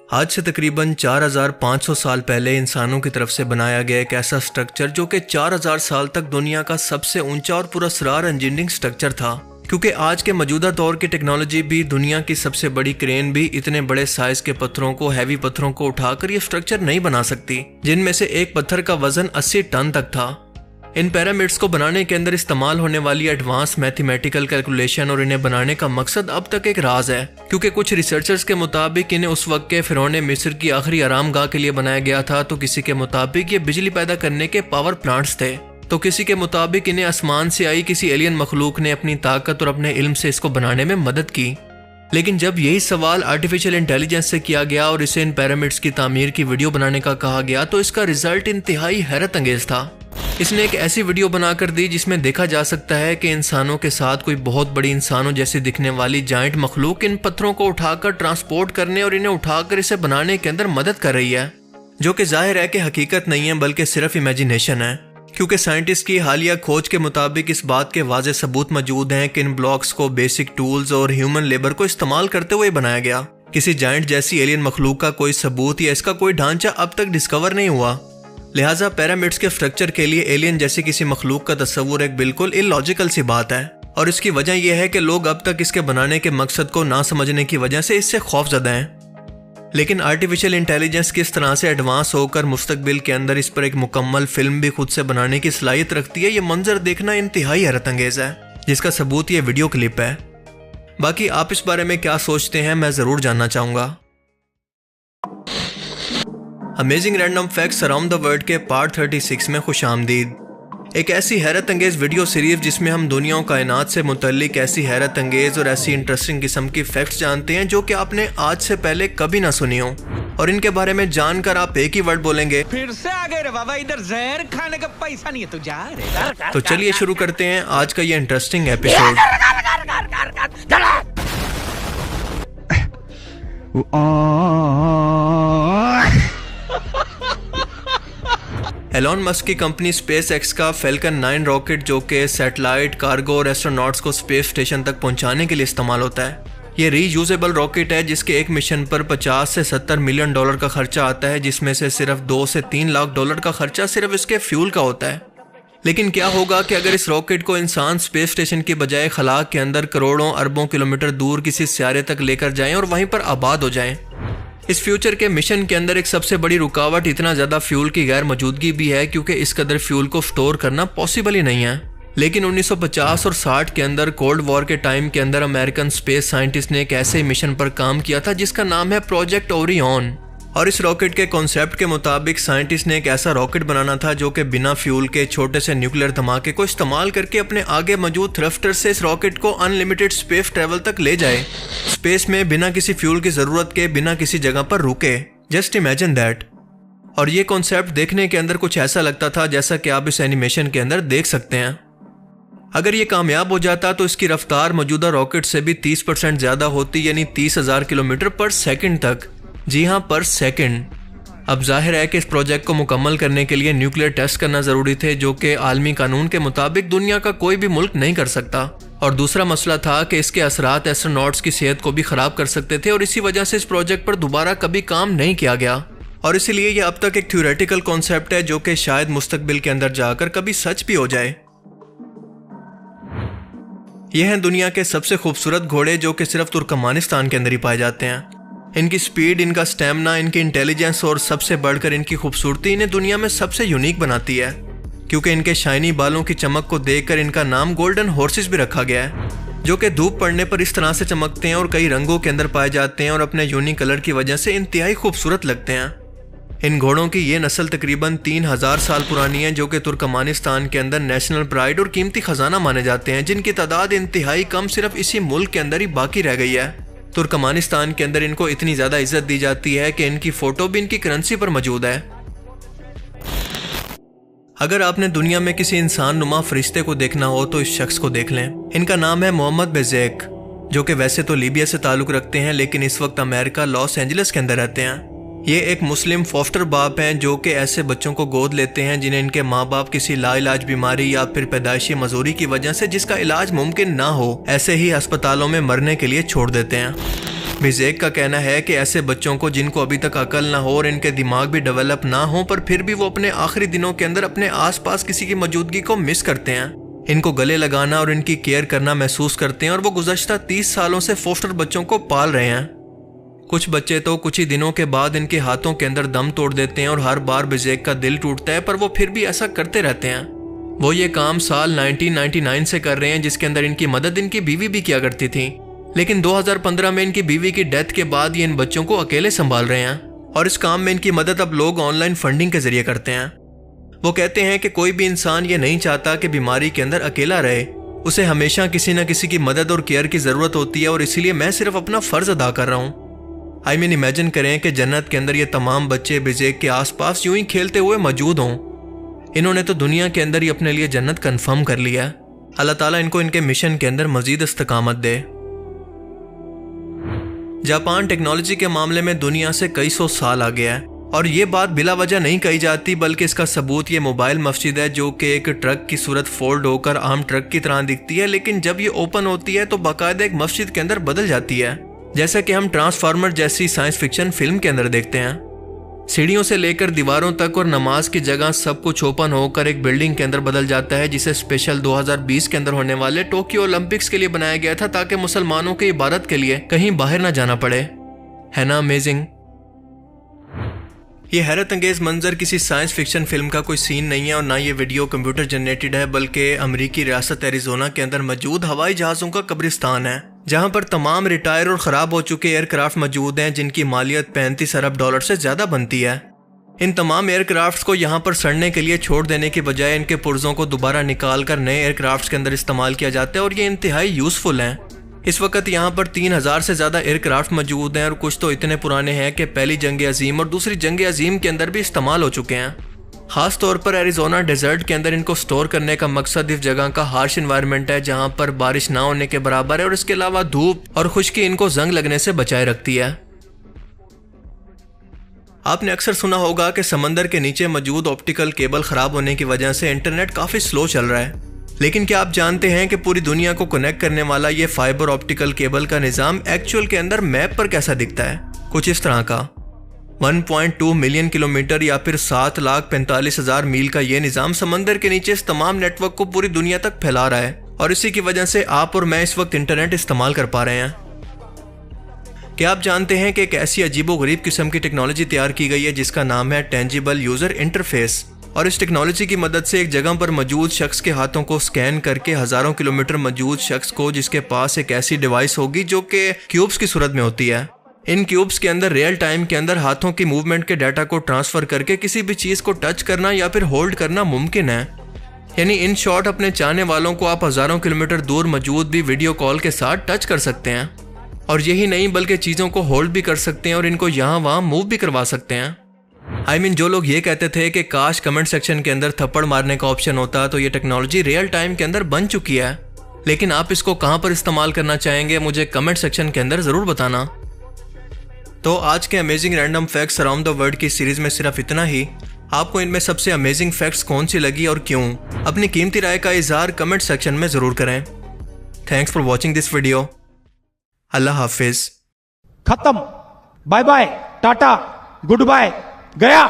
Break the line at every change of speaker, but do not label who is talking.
आज से तकरीबन 4500 साल पहले इंसानों की तरफ से बनाया गया एक ऐसा स्ट्रक्चर जो कि 4000 साल तक दुनिया का सबसे ऊंचा और पुरस्कार इंजीनियरिंग स्ट्रक्चर था। क्योंकि आज के मौजूदा दौर की टेक्नोलॉजी भी, दुनिया की सबसे बड़ी क्रेन भी इतने बड़े साइज के पत्थरों को, हैवी पत्थरों को उठाकर ये स्ट्रक्चर नहीं बना सकती, जिनमें से एक पत्थर का वजन 80 टन तक था। इन पिरामिड्स को बनाने के अंदर इस्तेमाल होने वाली एडवांस मैथमेटिकल कैलकुलेशन और इन्हें बनाने का मकसद अब तक एक राज है, क्योंकि कुछ रिसर्चर्स के मुताबिक इन्हें उस वक्त के फिरौने मिस्र की आखिरी आरामगाह के लिए बनाया गया था, तो किसी के मुताबिक ये बिजली पैदा करने के पावर प्लांट्स थे, तो किसी के मुताबिक इन्हें आसमान से आई किसी एलियन मखलूक ने अपनी ताकत और अपने इल्म से इसको बनाने में मदद की। लेकिन जब यही सवाल आर्टिफिशियल इंटेलिजेंस से किया गया और इसे इन पिरामिड्स की तामीर की वीडियो बनाने का कहा गया, तो इसका रिजल्ट इंतहाई हैरत अंगेज था। इसने एक ऐसी वीडियो बनाकर दी जिसमें देखा जा सकता है कि इंसानों के साथ कोई बहुत बड़ी इंसानों जैसी दिखने वाली जायंट मखलूक इन पत्थरों को उठाकर ट्रांसपोर्ट करने और इन्हें उठाकर इसे बनाने के अंदर मदद कर रही है, जो कि जाहिर है कि हकीकत नहीं है बल्कि सिर्फ इमेजिनेशन है। क्योंकि साइंटिस्ट की हालिया खोज के मुताबिक इस बात के वाज़ेह सबूत मौजूद हैं कि इन ब्लॉक्स को बेसिक टूल्स और ह्यूमन लेबर को इस्तेमाल करते हुए बनाया गया। किसी जायंट जैसी एलियन मखलूक का कोई सबूत या इसका कोई ढांचा अब तक डिस्कवर नहीं हुआ। लिहाजा पिरामिड्स के स्ट्रक्चर के लिए एलियन जैसी किसी मखलूक का तस्वुर एक बिल्कुल इलॉजिकल सी बात है, और इसकी वजह यह है कि लोग अब तक इसके बनाने के मकसद को ना समझने की वजह से इससे खौफजदा हैं। लेकिन आर्टिफिशियल इंटेलिजेंस किस तरह से एडवांस होकर मुस्तकबिल के अंदर इस पर एक मुकम्मल फिल्म भी खुद से बनाने की सलाहियत रखती है, ये मंजर देखना इंतहाई हैरत अंगेज है, जिसका सबूत ये वीडियो क्लिप है। बाकी आप इस बारे में क्या सोचते हैं, मैं ज़रूर जानना चाहूँगा। Amazing random facts around the world के पार्ट 36 में खुशामदीद। एक ऐसी हैरत अंगेज वीडियो सीरीज जिसमें हम दुनिया और कायनात से मुतल्लिक ऐसी हैरत अंगेज और ऐसी इंटरेस्टिंग किस्म की फैक्ट्स जानते हैं जो कि आपने आज से पहले कभी ना सुनी हो, और इनके बारे में जानकर आप एक ही वर्ड बोलेंगे, फिर से आ गए रे बाबा, इधर जहर खाने का पैसा नहीं है, तू जा रे। तो चलिए शुरू करते हैं आज का ये इंटरेस्टिंग एपिसोड। एलॉन मस्क की कंपनी स्पेस एक्स का फैल्कन 9 रॉकेट, जो कि सैटेलाइट, कार्गो और एस्ट्रोनॉट्स को स्पेस स्टेशन तक पहुंचाने के लिए इस्तेमाल होता है। ये रीयूजेबल रॉकेट है जिसके एक मिशन पर 50 से 70 मिलियन डॉलर का खर्चा आता है, जिसमें से सिर्फ 2 से 3 लाख डॉलर का खर्चा सिर्फ इसके फ्यूल का होता है। लेकिन क्या होगा कि अगर इस रॉकेट को इंसान स्पेस स्टेशन की बजाय खला के अंदर करोड़ों अरबों किलोमीटर दूर किसी सियारे तक लेकर जाएं और वहीं पर आबाद हो जाएं। इस फ्यूचर के मिशन के अंदर एक सबसे बड़ी रुकावट इतना ज़्यादा फ्यूल की गैर मौजूदगी भी है, क्योंकि इस कदर फ्यूल को स्टोर करना पॉसिबल ही नहीं है। लेकिन 1950 और 60 के अंदर कोल्ड वॉर के टाइम के अंदर अमेरिकन स्पेस साइंटिस्ट ने एक ऐसे मिशन पर काम किया था जिसका नाम है प्रोजेक्ट ओरियन। और इस रॉकेट के कॉन्सेप्ट के मुताबिक साइंटिस्ट ने एक ऐसा रॉकेट बनाना था जो कि बिना फ्यूल के छोटे से न्यूक्लियर धमाके को इस्तेमाल करके अपने आगे मौजूद थ्रस्टर से इस रॉकेट को अनलिमिटेड स्पेस ट्रेवल तक ले जाए, स्पेस में बिना किसी फ्यूल की जरूरत के, बिना किसी जगह पर रुके। Just imagine that. और ये कॉन्सेप्ट देखने के अंदर कुछ ऐसा लगता था जैसा कि आप इस एनिमेशन के अंदर देख सकते हैं। अगर ये कामयाब हो जाता तो इसकी रफ्तार मौजूदा रॉकेट से भी 30% ज्यादा होती, यानी 30,000 किलोमीटर पर सेकंड तक। जी हाँ, पर सेकंड। अब जाहिर है कि इस प्रोजेक्ट को मुकम्मल करने के लिए न्यूक्लियर टेस्ट करना जरूरी थे, जो कि आलमी कानून के मुताबिक दुनिया का कोई भी मुल्क नहीं कर सकता। और दूसरा मसला था कि इसके असरात एस्ट्रोनॉट्स की सेहत को भी खराब कर सकते थे, और इसी वजह से इस प्रोजेक्ट पर दोबारा कभी काम नहीं किया गया। और इसीलिए यह अब तक एक थ्योरेटिकल कॉन्सेप्ट है जो कि शायद मुस्तकबिल के अंदर जाकर कभी सच भी हो जाए। यह हैं दुनिया के सबसे खूबसूरत घोड़े, जो कि सिर्फ तुर्कमानिस्तान के अंदर ही पाए जाते हैं। इनकी स्पीड, इनका स्टैमिना, इनकी इंटेलिजेंस और सबसे बढ़कर इनकी खूबसूरती इन्हें दुनिया में सबसे यूनिक बनाती है, क्योंकि इनके शाइनी बालों की चमक को देखकर इनका नाम गोल्डन हॉर्सेस भी रखा गया है, जो कि धूप पड़ने पर इस तरह से चमकते हैं और कई रंगों के अंदर पाए जाते हैं और अपने यूनिक कलर की वजह से इंतहाई खूबसूरत लगते हैं। इन घोड़ों की ये नस्ल तकरीबन 3000 साल पुरानी है, जो कि तुर्कमानिस्तान के अंदर नेशनल प्राइड और कीमती खजाना माने जाते हैं, जिनकी तादाद इंतहाई कम सिर्फ इसी मुल्क के अंदर ही बाकी रह गई है। तुर्कमानिस्तान के अंदर इनको इतनी ज्यादा इज्जत दी जाती है कि इनकी फोटो भी इनकी करेंसी पर मौजूद है। अगर आपने दुनिया में किसी इंसान नुमा फरिश्ते को देखना हो तो इस शख्स को देख लें। इनका नाम है मोहम्मद बेज़ेक, जो कि वैसे तो लीबिया से ताल्लुक रखते हैं, लेकिन इस वक्त अमेरिका लॉस एंजलिस के अंदर रहते हैं। ये एक मुस्लिम फोस्टर बाप हैं जो कि ऐसे बच्चों को गोद लेते हैं जिन्हें इनके माँ बाप किसी लाइलाज बीमारी या फिर पैदाइशी मजूरी की वजह से जिसका इलाज मुमकिन ना हो, ऐसे ही अस्पतालों में मरने के लिए छोड़ देते हैं। बिजेक का कहना है कि ऐसे बच्चों को जिनको अभी तक अकल ना हो और इनके दिमाग भी डेवलप ना हो, पर फिर भी वो अपने आखिरी दिनों के अंदर अपने आसपास किसी की मौजूदगी को मिस करते हैं, इनको गले लगाना और इनकी केयर करना महसूस करते हैं, और वो गुज़श्ता 30 सालों से फोस्टर बच्चों को पाल रहे हैं। कुछ बच्चे तो कुछ ही दिनों के बाद इनके हाथों के अंदर दम तोड़ देते हैं और हर बार बिजेक का दिल टूटता है, पर वो फिर भी ऐसा करते रहते हैं। वो ये काम साल 1999 से कर रहे हैं, जिसके अंदर इनकी मदद इनकी बीवी भी किया करती थी, लेकिन 2015 में इनकी बीवी की डेथ के बाद ये इन बच्चों को अकेले संभाल रहे हैं, और इस काम में इनकी मदद अब लोग ऑनलाइन फंडिंग के जरिए करते हैं। वो कहते हैं कि कोई भी इंसान ये नहीं चाहता कि बीमारी के अंदर अकेला रहे, उसे हमेशा किसी न किसी की मदद और केयर की ज़रूरत होती है, और इसीलिए मैं सिर्फ अपना फ़र्ज़ अदा कर रहा हूँ। इमेजिन करें कि जन्नत के अंदर ये तमाम बच्चे बिजेक के आसपास यूं ही खेलते हुए मौजूद हों। इन्होंने तो दुनिया के अंदर ही अपने लिए जन्नत कंफर्म कर लिया है। अल्लाह ताला इनको इनके मिशन के अंदर मजीद इस्तकामत दे। जापान टेक्नोलॉजी के मामले में दुनिया से कई सौ साल आ गया है, और ये बात बिला वजह नहीं कही जाती, बल्कि इसका सबूत ये मोबाइल मस्जिद है, जो कि एक ट्रक की सूरत फोल्ड होकर आम ट्रक की तरह दिखती है, लेकिन जब ये ओपन होती है तो बाकायदा एक मस्जिद के अंदर बदल जाती है, जैसा कि हम ट्रांसफार्मर जैसी साइंस फिक्शन फिल्म के अंदर देखते हैं। सीढ़ियों से लेकर दीवारों तक और नमाज की जगह सब कुछ ओपन होकर एक बिल्डिंग के अंदर बदल जाता है, जिसे स्पेशल 2020 के अंदर होने वाले टोक्यो ओलंपिक्स के लिए बनाया गया था, ताकि मुसलमानों की इबादत के लिए कहीं बाहर ना जाना पड़े। है ना अमेजिंग? ये हैरत अंगेज मंजर किसी साइंस फिक्शन फिल्म का कोई सीन नहीं है, और ना ये वीडियो कंप्यूटर जनरेटेड है, बल्कि अमेरिकी रियासत एरिजोना के अंदर मौजूद हवाई जहाज़ों का कब्रिस्तान है, जहां पर तमाम रिटायर और ख़राब हो चुके एयरक्राफ्ट मौजूद हैं, जिनकी मालियत 35 अरब डॉलर से ज़्यादा बनती है। इन तमाम एयरक्राफ्ट्स को यहां पर सड़ने के लिए छोड़ देने की बजाय इनके पुर्जों को दोबारा निकाल कर नए एयरक्राफ्ट्स के अंदर इस्तेमाल किया जाता है, और ये इंतहाई यूज़फुल हैं। इस वक्त यहाँ पर 3000 से ज़्यादा एयरक्राफ्ट मौजूद हैं, और कुछ तो इतने पुराने हैं कि पहली जंग अजीम और दूसरी जंग अजीम के अंदर भी इस्तेमाल हो चुके हैं। ख़ास तौर पर एरिजोना डेजर्ट के अंदर इनको स्टोर करने का मकसद इस जगह का हार्श इन्वायरमेंट है, जहाँ पर बारिश ना होने के बराबर है, और इसके अलावा धूप और खुश्की इनको जंग लगने से बचाए रखती है। आपने अक्सर सुना होगा कि समंदर के नीचे मौजूद ऑप्टिकल केबल ख़राब होने की वजह से इंटरनेट काफ़ी स्लो चल रहा है, लेकिन क्या आप जानते हैं कि पूरी दुनिया को कनेक्ट करने वाला ये फाइबर ऑप्टिकल केबल का निज़ाम एक्चुअल के अंदर मैप पर कैसा दिखता है? कुछ इस तरह का। 1.2 मिलियन किलोमीटर या फिर 7,45,000 मील का ये निज़ाम समंदर के नीचे इस तमाम नेटवर्क को पूरी दुनिया तक फैला रहा है, और इसी की वजह से आप और मैं इस वक्त इंटरनेट इस्तेमाल कर पा रहे हैं। क्या आप जानते हैं कि एक ऐसी अजीबोगरीब किस्म की टेक्नोलॉजी तैयार की गई है जिसका नाम है टेंजिबल यूज़र इंटरफेस, और इस टेक्नोलॉजी की मदद से एक जगह पर मौजूद शख्स के हाथों को स्कैन करके हज़ारों किलोमीटर मौजूद शख्स को, जिसके पास एक ऐसी डिवाइस होगी जो कि क्यूब्स की सूरत में होती है, इन क्यूब्स के अंदर रियल टाइम के अंदर हाथों की मूवमेंट के डाटा को ट्रांसफ़र करके किसी भी चीज़ को टच करना या फिर होल्ड करना मुमकिन है। यानी इन शॉर्ट अपने चाहने वालों को आप हज़ारों किलोमीटर दूर मौजूद भी वीडियो कॉल के साथ टच कर सकते हैं, और यही नहीं बल्कि चीज़ों को होल्ड भी कर सकते हैं और इनको यहाँ वहाँ मूव भी करवा सकते हैं। जो लोग ये कहते थे कि काश कमेंट सेक्शन के अंदर थप्पड़ मारने का ऑप्शन होता, तो ये टेक्नोलॉजी रियल टाइम के अंदर बन चुकी है, लेकिन आप इसको कहाँ पर इस्तेमाल करना चाहेंगे मुझे कमेंट सेक्शन के अंदर ज़रूर बताना। तो आज के amazing random facts around the world की सीरीज़ में सिर्फ इतना ही। आपको इनमें सबसे अमेजिंग फैक्ट्स कौन सी लगी और क्यों, अपनी कीमती राय का इजहार कमेंट सेक्शन में ज़रूर करें। Thanks for watching this video. अल्लाह हाफिज़।
खत्म। Bye bye, tata, good bye, गया।